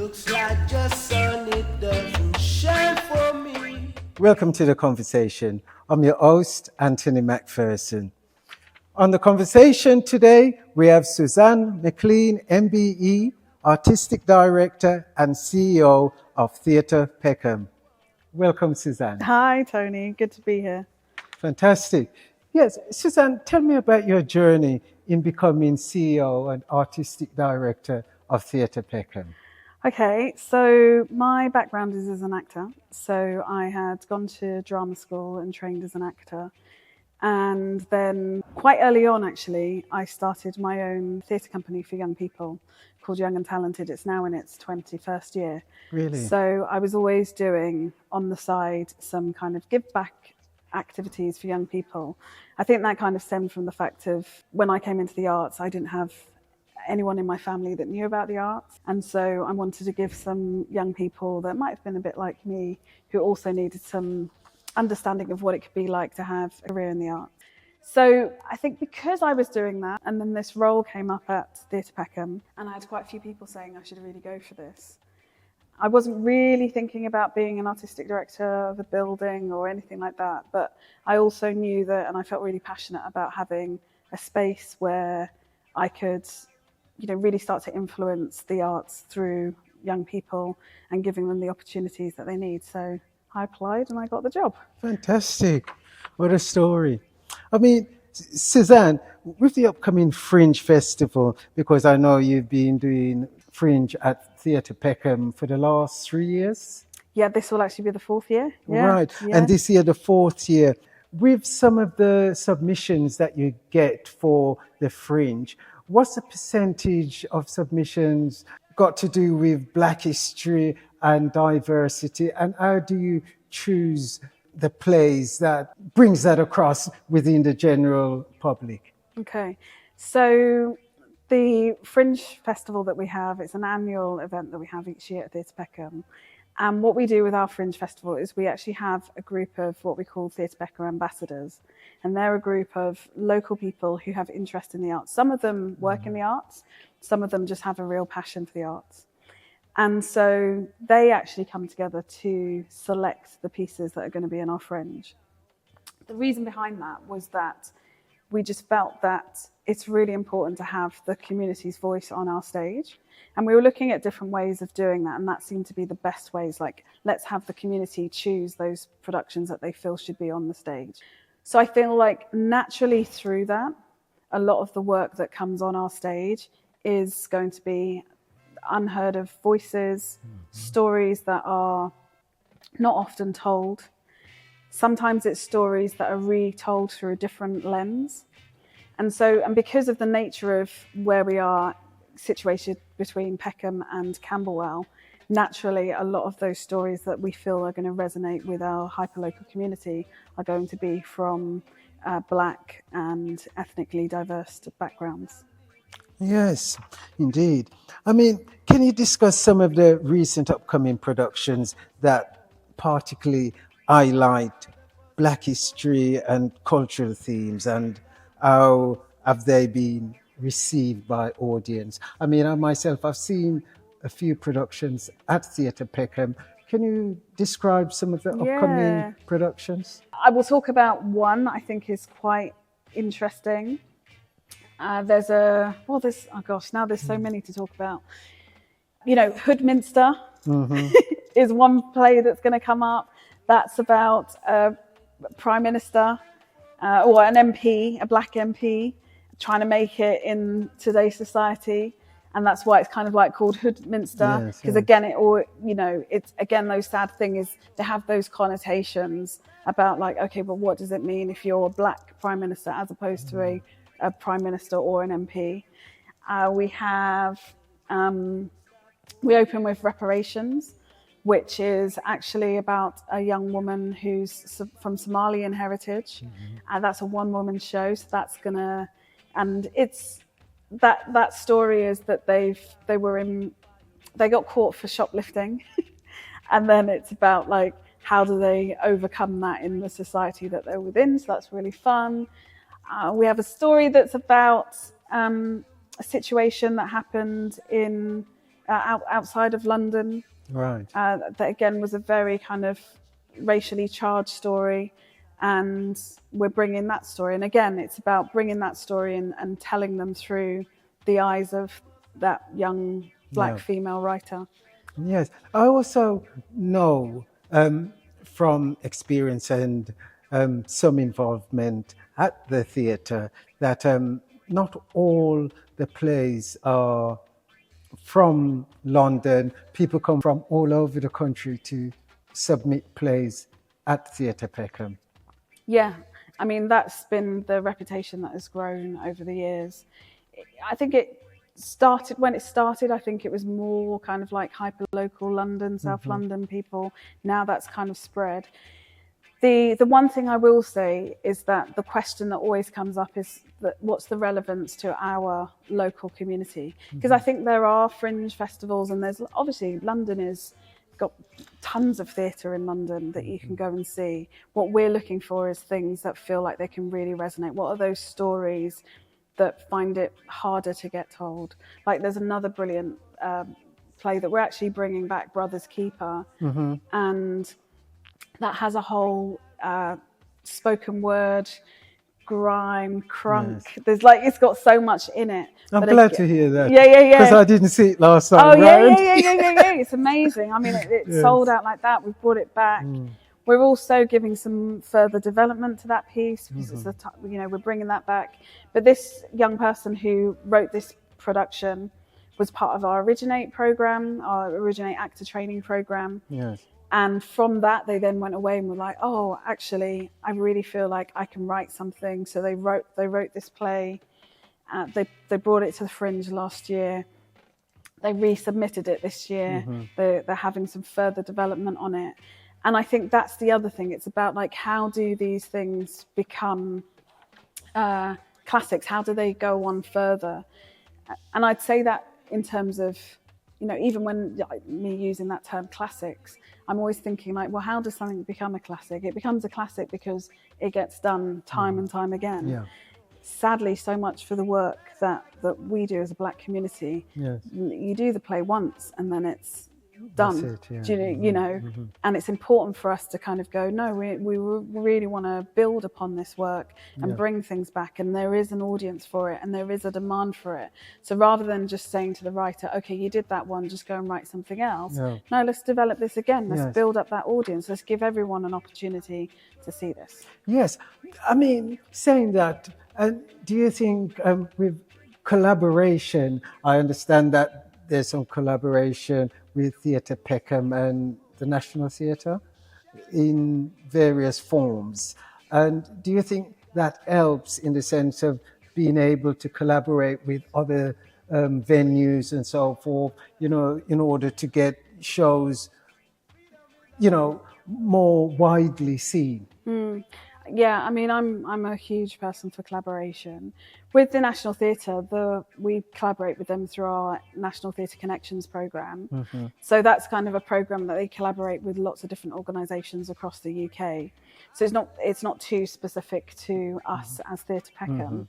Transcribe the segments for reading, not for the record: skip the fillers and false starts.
looks like the sun, it doesn't shine for me. Welcome to The Conversation. I'm your host, Anthony McPherson. On The Conversation today, we have Suzann McLean, MBE, Artistic Director and CEO of Theatre Peckham. Welcome, Suzann. Hi, Tony. Good to be here. Fantastic. Yes, Suzann, tell me about your journey in becoming CEO and Artistic Director of Theatre Peckham. Okay, so my background is as an actor. So I had gone to drama school and trained as an actor. And then quite early on, actually, I started my own theatre company for young people called Young and Talented. It's now in its 21st year. Really? So I was always doing on the side some kind of give back activities for young people. I think that kind of stemmed from the fact of when I came into the arts, I didn't have anyone in my family that knew about the arts. And so I wanted to give some young people that might have been a bit like me, who also needed some understanding of what it could be like to have a career in the arts. So I think because I was doing that, and then this role came up at Theatre Peckham, and I had quite a few people saying I should really go for this. I wasn't really thinking about being an artistic director of a building or anything like that, but I also knew that, and I felt really passionate about having a space where I could, really start to influence the arts through young people and giving them the opportunities that they need. So I applied and I got the job. Fantastic. What a story. I mean, Suzann, with the upcoming Fringe Festival, because I know you've been doing Fringe at Theatre Peckham for the last 3 years. Yeah, this will actually be the 4th year. Yeah, right. Yeah. And this year, the 4th year. With some of the submissions that you get for the Fringe, what's the percentage of submissions got to do with Black history and diversity? And how do you choose the plays that brings that across within the general public? Okay, so the Fringe Festival that we have, it's an annual event that we have each year at Theatre Peckham. And what we do with our Fringe Festival is we actually have a group of what we call Theatre Peckham ambassadors. And they're a group of local people who have interest in the arts. Some of them work in the arts, some of them just have a real passion for the arts. And so they actually come together to select the pieces that are going to be in our Fringe. The reason behind that was that we just felt that it's really important to have the community's voice on our stage. And we were looking at different ways of doing that, and that seemed to be the best ways. Like, let's have the community choose those productions that they feel should be on the stage. So I feel like naturally through that, a lot of the work that comes on our stage is going to be unheard of voices, stories that are not often told. Sometimes it's stories that are retold through a different lens. And because of the nature of where we are situated between Peckham and Camberwell, naturally a lot of those stories that we feel are going to resonate with our hyperlocal community are going to be from Black and ethnically diverse backgrounds. Yes, indeed. I mean, can you discuss some of the recent upcoming productions that particularly highlight Black history and cultural themes, and how have they been received by audience? I mean, I myself, I've seen a few productions at Theatre Peckham. Can you describe some of the upcoming productions? I will talk about one I think is quite interesting. There's so many to talk about. Hoodminster is one play that's going to come up. That's about a Prime Minister or an MP, a Black MP, trying to make it in today's society. And that's why it's kind of like called Hoodminster, because again, it's again, those sad things is they have those connotations about like, okay, but what does it mean if you're a Black Prime Minister as opposed to a Prime Minister or an MP? We open with Reparations, which is actually about a young woman who's from Somalian heritage. And that's a one-woman show, so that's gonna, and it's that story is that they got caught for shoplifting, and then it's about like how do they overcome that in the society that they're within. So that's really fun. We have a story that's about a situation that happened in outside of London. Right. That again was a very kind of racially charged story, and we're bringing that story. And again, it's about bringing that story and telling them through the eyes of that young black female writer. Yes, I also know from experience and some involvement at the theatre that not all the plays are from London. People come from all over the country to submit plays at Theatre Peckham. Yeah, I mean, that's been the reputation that has grown over the years. I think it started, I think it was more kind of like hyper-local London, South London people. Now that's kind of spread. The one thing I will say is that the question that always comes up is that what's the relevance to our local community? Because I think there are fringe festivals, and there's obviously London is got tons of theatre in London that you can go and see. What we're looking for is things that feel like they can really resonate. What are those stories that find it harder to get told? Like there's another brilliant play that we're actually bringing back, Brothers Keeper, and that has a whole spoken word, grime, crunk. There's like, it's got so much in it. I'm glad to hear that. Yeah. Because I didn't see it last time. Oh, yeah. It's amazing. I mean, it sold out like that. We've brought it back. We're also giving some further development to that piece because it's we're bringing that back. But this young person who wrote this production was part of our Originate program, our Originate actor training program. Yes. And from that, they then went away and were like, oh, actually, I really feel like I can write something. So they wrote this play. They brought it to the Fringe last year. They resubmitted it this year. They're having some further development on it. And I think that's the other thing. It's about like, how do these things become classics? How do they go on further? And I'd say that in terms of, even when me using that term classics, I'm always thinking like, well, how does something become a classic? It becomes a classic because it gets done time and time again. Yeah. Sadly, so much for the work that we do as a black community. Yes. You do the play once and then it's done. That's it, yeah. And it's important for us to kind of go, no, we really want to build upon this work and bring things back, and there is an audience for it and there is a demand for it. So rather than just saying to the writer, okay, you did that one, just go and write something else. No, let's develop this again. Let's build up that audience. Let's give everyone an opportunity to see this. Yes. I mean, saying that, do you think with collaboration, I understand that there's some collaboration with Theatre Peckham and the National Theatre in various forms. And do you think that helps in the sense of being able to collaborate with other venues and so forth, in order to get shows, more widely seen? Yeah, I mean, I'm a huge person for collaboration. With the National Theatre, we collaborate with them through our National Theatre Connections programme. So that's kind of a programme that they collaborate with lots of different organisations across the UK. So it's not too specific to us as Theatre Peckham.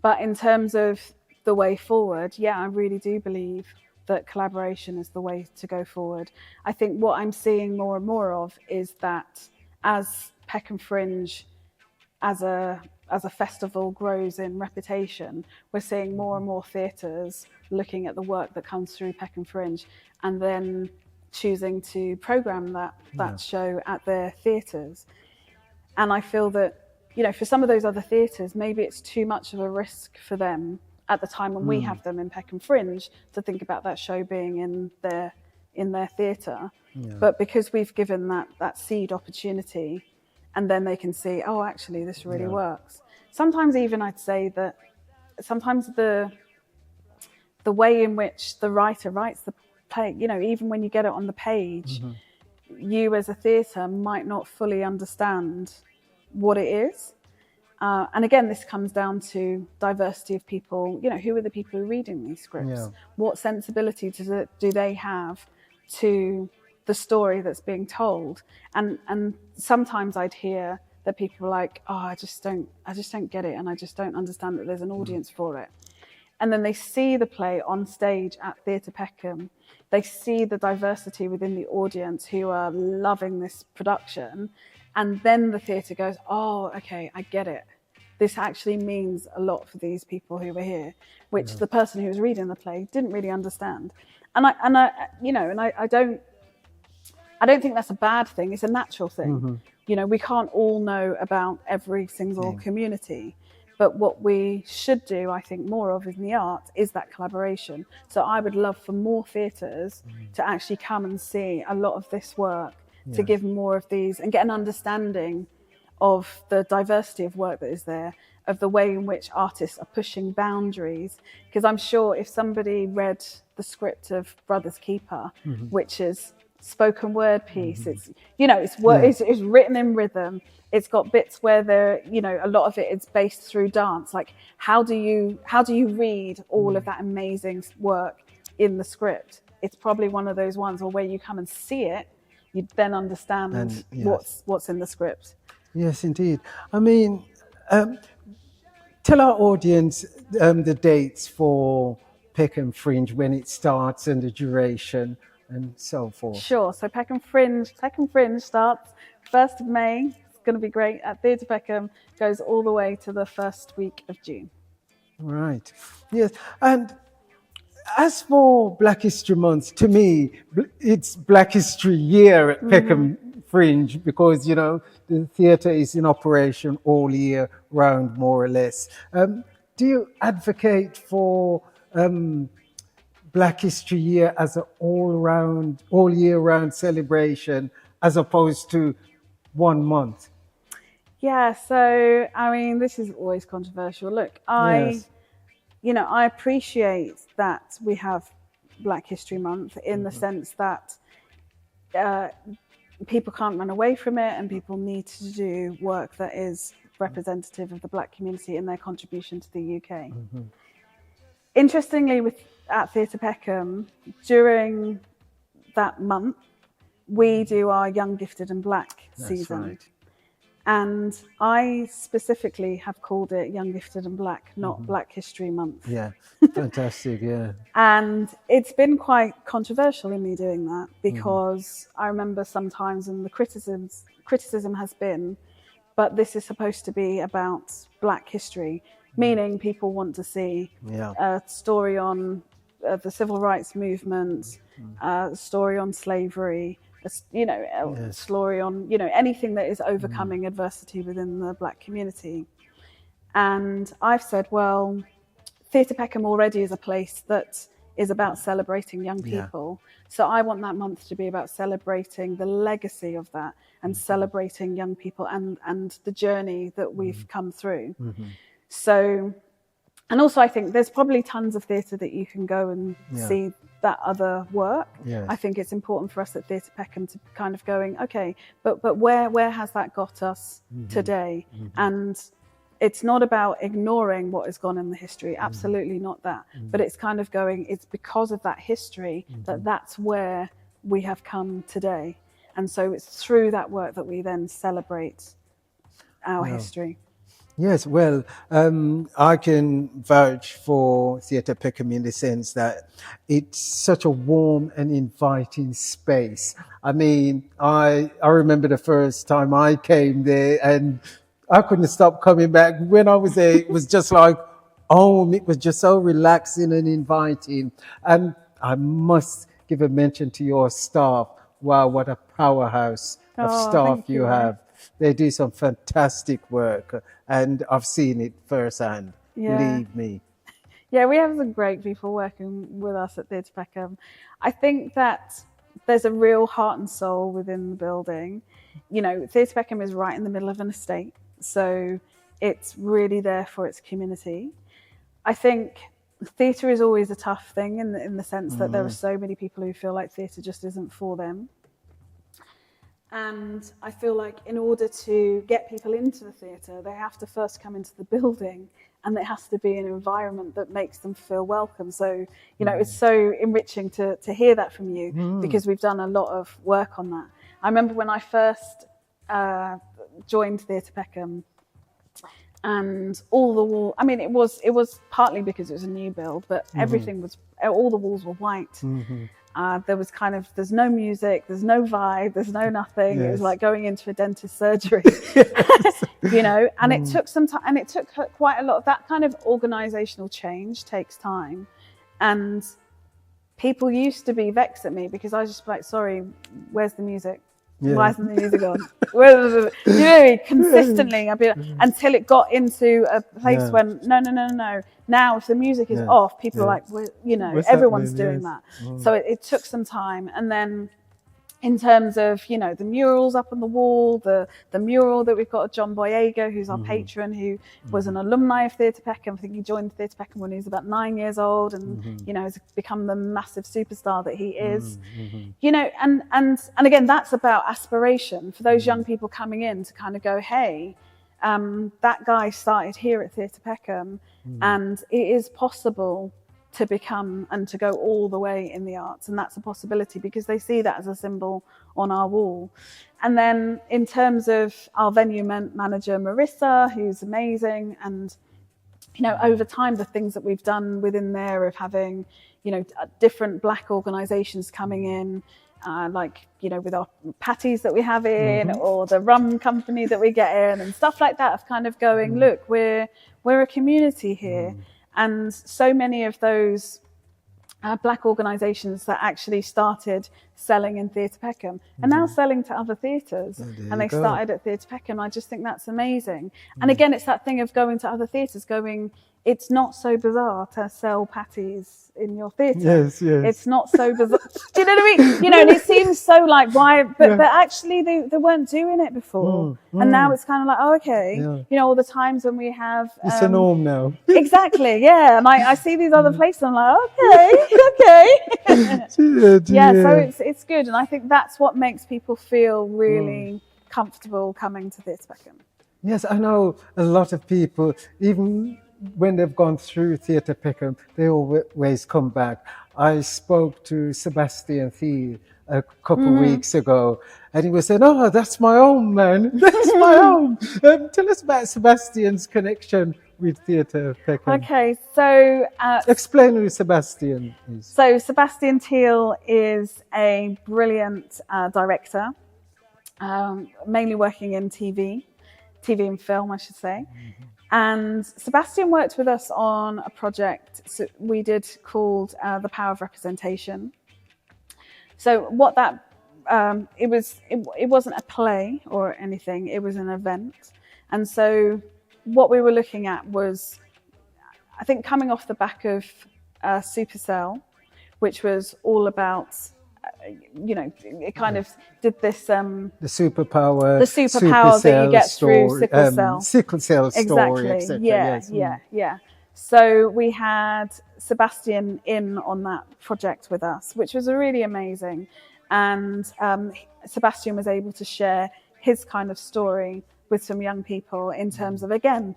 But in terms of the way forward, yeah, I really do believe that collaboration is the way to go forward. I think what I'm seeing more and more of is that as Peckham Fringe as a festival grows in reputation, we're seeing more and more theatres looking at the work that comes through Peckham Fringe and then choosing to programme that show at their theatres. And I feel that, for some of those other theatres, maybe it's too much of a risk for them at the time when we have them in Peckham Fringe to think about that show being in their theatre. But because we've given that seed opportunity, and then they can see, oh, actually, this really works. Sometimes even I'd say that sometimes the way in which the writer writes the play, even when you get it on the page, you as a theatre might not fully understand what it is. And again, this comes down to diversity of people. Who are the people who are reading these scripts? What sensibility do they have to the story that's being told? And sometimes I'd hear that people are like, oh, I just don't get it, and I just don't understand that there's an audience for it. and then they see the play on stage at Theatre Peckham. They see the diversity within the audience who are loving this production, and then the theatre goes, oh, okay, I get it. This actually means a lot for these people who were here, which the person who was reading the play didn't really understand. And I don't think that's a bad thing. It's a natural thing. You know, we can't all know about every single community, but what we should do, I think, more of in the arts is that collaboration. So I would love for more theatres to actually come and see a lot of this work, to give more of these and get an understanding of the diversity of work that is there, of the way in which artists are pushing boundaries. Because I'm sure if somebody read the script of Brother's Keeper, which is spoken word piece, it's, you know, it's written in rhythm, it's got bits where there, you know, a lot of it is based through dance. Like, how do you read all of that amazing work in the script? It's probably one of those ones where you come and see it, you then understand what's in the script. Yes, indeed. I mean, tell our audience the dates for Peckham Fringe, when it starts and the duration and so forth. Sure. So Peckham Fringe starts 1st of May. It's going to be great at Theatre Peckham. Goes all the way to the first week of June. Right. Yes. And as for Black History Month, to me, it's Black History Year at Peckham Fringe, because, you know, the theatre is in operation all year round, more or less. Do you advocate for Black History Year as an all year round celebration, as opposed to 1 month? Yeah, so I mean, this is always controversial. Look, I appreciate that we have Black History Month in the sense that people can't run away from it, and people need to do work that is representative of the Black community and their contribution to the UK. Interestingly, at Theatre Peckham, during that month, we do our Young, Gifted and Black season. Right. And I specifically have called it Young, Gifted and Black, not Black History Month. Yeah, fantastic, yeah. And it's been quite controversial in me doing that, because I remember sometimes, and the criticism has been, but this is supposed to be about Black history, meaning people want to see a story on the civil rights movement, a story on slavery, a story on, anything that is overcoming adversity within the Black community. And I've said, well, Theatre Peckham already is a place that is about celebrating young people. So I want that month to be about celebrating the legacy of that, and celebrating young people and the journey that we've come through. So, and also I think there's probably tons of theatre that you can go and see that other work. I think it's important for us at Theatre Peckham to kind of going, okay, but where has that got us today? And it's not about ignoring what has gone in the history, absolutely not that. But it's kind of going, it's because of that history that's where we have come today. And so it's through that work that we then celebrate our history. Yes, well, I can vouch for Theatre Peckham in the sense that it's such a warm and inviting space. I mean, I remember the first time I came there, and I couldn't stop coming back. When I was there, it was just like home. It was just so relaxing and inviting. And I must give a mention to your staff. Wow, what a powerhouse of staff you have. They do some fantastic work, and I've seen it firsthand. Believe me. Yeah, we have some great people working with us at Theatre Peckham. I think that there's a real heart and soul within the building. Theatre Peckham is right in the middle of an estate, so it's really there for its community. I think theatre is always a tough thing in the sense that there are so many people who feel like theatre just isn't for them. And I feel like in order to get people into the theatre, they have to first come into the building, and it has to be an environment that makes them feel welcome. So, it's so enriching to hear that from you, because we've done a lot of work on that. I remember when I first joined Theatre Peckham, and all the wall. I mean, it was partly because it was a new build, but everything was, all the walls were white. There was there's no music, there's no vibe, there's no nothing. It was like going into a dentist surgery, you know. And it took some time, and it took quite a lot of that kind of organizational change takes time. And people used to be vexed at me because I was just like, sorry, where's the music? Why isn't the music on? You know, consistently, I'd be until it got into a place when no. Now, if the music is off, people are like, well, you know, everyone's doing that. So it took some time, and then in terms of, you know, the murals up on the wall, the mural that we've got of John Boyega, who's our patron, who was an alumni of Theatre Peckham. I think he joined Theatre Peckham when he was about 9 years old, and you know, has become the massive superstar that he is. You know, and again, that's about aspiration for those young people coming in to kind of go, hey, that guy started here at Theatre Peckham, and it is possible to become and to go all the way in the arts, and that's a possibility because they see that as a symbol on our wall. And then in terms of our venue manager Marissa, who's amazing, and you know, over time the things that we've done within there of having, you know, different Black organisations coming in, like, you know, with our patties that we have in, or the rum company that we get in, and stuff like that, of kind of going, look, we're a community here. And so many of those Black organisations that actually started selling in Theatre Peckham are now selling to other theatres, and they started at Theatre Peckham. I just think that's amazing. And again, it's that thing of going to other theatres, going, it's not so bizarre to sell patties in your theatre. Yes. It's not so bizarre. Do you know what I mean? You know, and it seems so like, why? But actually they weren't doing it before. And now it's kind of like, oh, okay. You know, all the times when we have... it's a norm now. Exactly, yeah. And I see these other places, and I'm like, okay. So it's good. And I think that's what makes people feel really comfortable coming to Theatre Peckham. Yes, I know a lot of people, even when they've gone through Theatre Peckham, they always come back. I spoke to Sebastian Thiel a couple of weeks ago, and he was saying, oh, that's my home, man. That's my home. Tell us about Sebastian's connection with Theatre Peckham. Okay, so... explain who Sebastian is. So Sebastian Thiel is a brilliant director, mainly working in TV and film, I should say. And Sebastian worked with us on a project we did called The Power of Representation. So what that, it wasn't a play or anything, it was an event. And so what we were looking at was, I think, coming off the back of Supercell, which was all about, you know, it kind of did this... the superpower that you get through sickle cell story, exactly. etc. Yeah. So we had Sebastian in on that project with us, which was really amazing. And Sebastian was able to share his kind of story with some young people in terms of, again,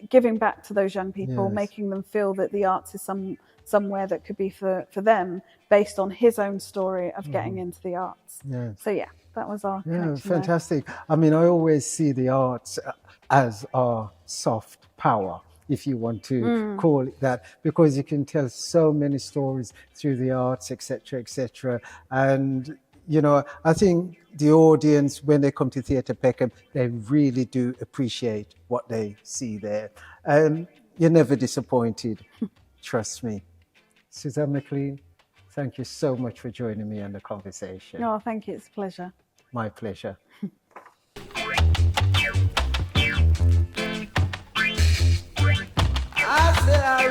giving back to those young people, making them feel that the arts is somewhere that could be for them, based on his own story of getting into the arts. So that was our connection fantastic there. I mean, I always see the arts as our soft power, if you want to call it that, because you can tell so many stories through the arts, etc. And you know, I think the audience, when they come to Theatre Peckham, they really do appreciate what they see there, and you're never disappointed. Trust me. Suzann McLean, thank you so much for joining me on the conversation. No, thank you. It's a pleasure. My pleasure. I said I